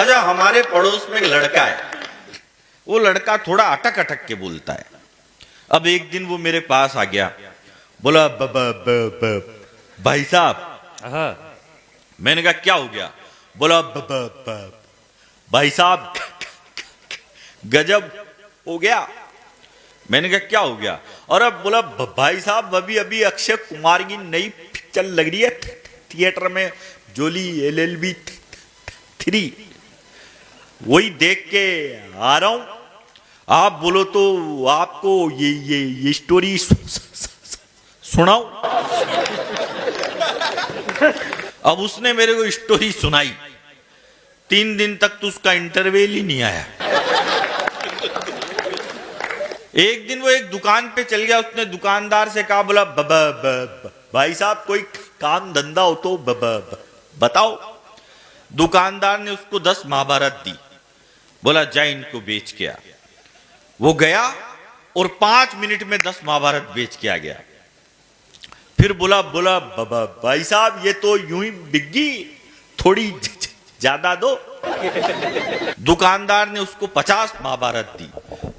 अच्छा, हमारे पड़ोस में एक लड़का है, वो लड़का थोड़ा अटक अटक के बोलता है। अब एक दिन वो मेरे पास आ गया, बोला ब, ब, ब, ब, भाई साहब। मैंने कहा क्या हो गया? बोला ब, ब, ब, भाई साहब गजब हो गया। मैंने कहा क्या हो गया? और अब बोला भाई साहब अभी अभी अक्षय कुमार की नई पिक्चर लग रही है थिएटर में, जोली LLB 3, वही देख के आ रहा हूं। आप बोलो तो आपको ये स्टोरी सुनाऊं? अब उसने मेरे को स्टोरी सुनाई। 3 दिन तक तो उसका इंटरवल ही नहीं आया। एक दिन वो एक दुकान पे चल गया, उसने दुकानदार से कहा, बोला भाई साहब कोई काम धंधा हो तो बताओ। दुकानदार ने उसको 10 महाभारत दी, बोला जा इनको बेच के आ। वो गया और 5 मिनट में 10 महाभारत बेच के आ गया। फिर बोला भाई साहब ये तो यूं ही बिक गई, थोड़ी ज्यादा दो। दुकानदार ने उसको 50 महाभारत दी,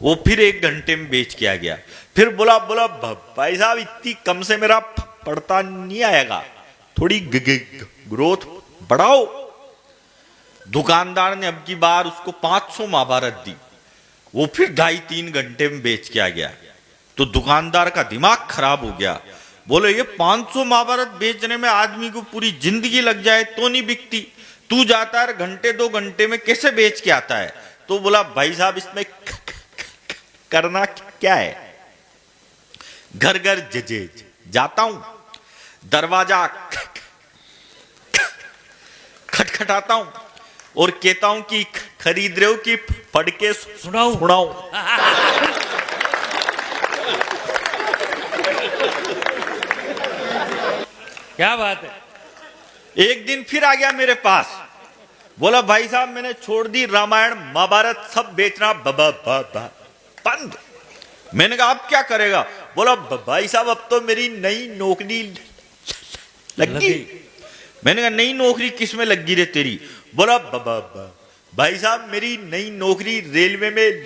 वो फिर 1 घंटे में बेच के आ गया। फिर बोला भाई साहब इतनी कम से मेरा पड़ता नहीं आएगा, थोड़ी ग्रोथ बढ़ाओ। दुकानदार ने अब की बार उसको 500 महाभारत दी, वो फिर 2.5-3 घंटे में बेच के आ गया। तो दुकानदार का दिमाग खराब हो गया, बोले ये 500 महाभारत बेचने में आदमी को पूरी जिंदगी लग जाए तो नहीं बिकती, तू जाता है घंटे 2 घंटे में कैसे बेच के आता है? तो बोला भाई साहब इसमें करना क्या है, घर घर जाता हूं, दरवाजा खटखटाता हूं और कहता हूं कि खरीद रहे हो कि पढ़ के सुनाओ। क्या बात है। एक दिन फिर आ गया मेरे पास, बोला भाई साहब मैंने छोड़ दी रामायण महाभारत सब बेचना बंद। मैंने कहा अब क्या करेगा? बोला भाई साहब अब तो मेरी नई नौकरी लगी। मैंने कहा नई नौकरी किस में लगी रे तेरी? बोला भाई साहब मेरी नई नौकरी रेलवे में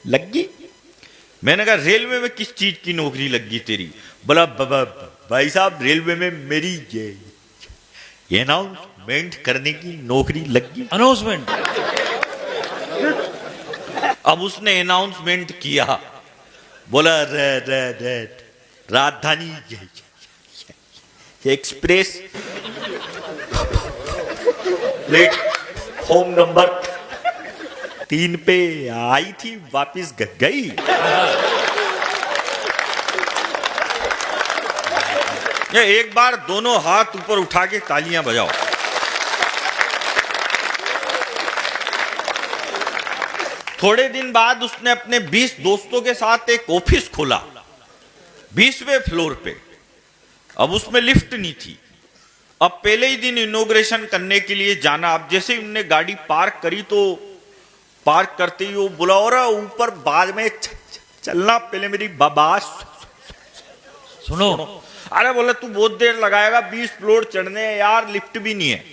लगी। मैंने कहा रेलवे में किस चीज की नौकरी लगी तेरी? बोला भाई साहब रेलवे में मेरी ये अनाउंसमेंट करने की नौकरी लगी। अनाउंसमेंट? अब उसने अनाउंसमेंट किया, बोला राजधानी एक्सप्रेस प्लेटफॉर्म नंबर 3 पे आई थी, वापिस गई। ये एक बार दोनों हाथ ऊपर उठा के तालियां बजाओ। थोड़े दिन बाद उसने अपने 20 दोस्तों के साथ एक ऑफिस खोला 20वें फ्लोर पे। अब उसमें लिफ्ट नहीं थी। अब पहले ही दिन इनॉग्रेशन करने के लिए जाना। अब जैसे ही उनने गाड़ी पार्क करी तो पार्क करते ही वो बोला और ऊपर बाद में चलना, पहले मेरी बात सुनो। अरे बोले तू बहुत देर लगाएगा, 20 फ्लोर चढ़ने यार, लिफ्ट भी नहीं है।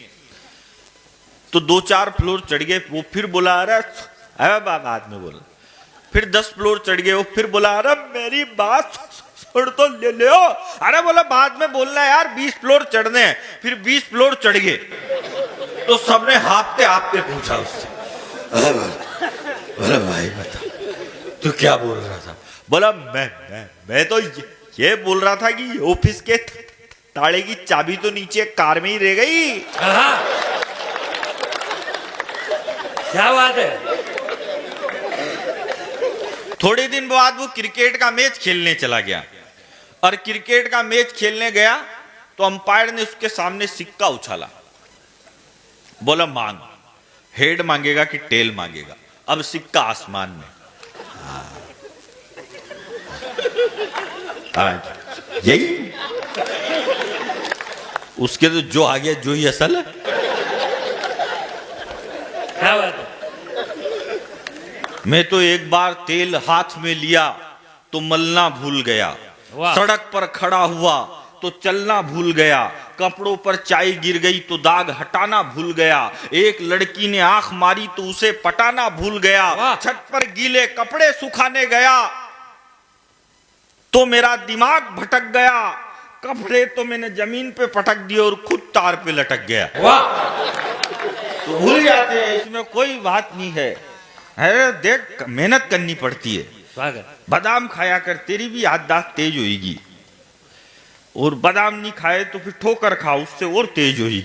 तो 2-4 फ्लोर चढ़ गए। वो फिर बोला अरे बाद में बोला। फिर 10 फ्लोर चढ़ गए। वो फिर बोला अरे मेरी बात सुन तो ले लो। अरे बोला बाद में बोलना यार, 20 फ्लोर चढ़ने हैं। फिर 20 फ्लोर चढ़ गए तो सबने हाँफते हाँफते पूछा उससे, बोला भाई बता तू क्या बोल रहा था? बोला मैं तो ये बोल रहा था कि ऑफिस के ताले की चाबी तो नीचे कार में ही रह गई। क्या बात है। थोड़े दिन बाद वो क्रिकेट का मैच खेलने चला गया और क्रिकेट का मैच खेलने गया तो अंपायर ने उसके सामने सिक्का उछाला, बोला मांग, हेड मांगेगा कि टेल मांगेगा? अब सिक्का आसमान में। यही उसके तो जो आ गया जो ही असल है। क्या बात है। मैं तो एक बार तेल हाथ में लिया तो मलना भूल गया, सड़क पर खड़ा हुआ तो चलना भूल गया, कपड़ों पर चाय गिर गई तो दाग हटाना भूल गया, एक लड़की ने आंख मारी तो उसे पटाना भूल गया, वाह। छत पर गीले कपड़े सुखाने गया तो मेरा दिमाग भटक गया, कपड़े तो मैंने जमीन पे पटक दिए और खुद तार पे लटक गया। वाह तो भूल जाते हैं, इसमें कोई बात नहीं है। अरे देख, मेहनत करनी पड़ती है। स्वागत बादाम खाया कर, तेरी भी याददाश्त तेज होगी, और बादाम नहीं खाए तो फिर ठोकर खा, उससे और तेज होगी।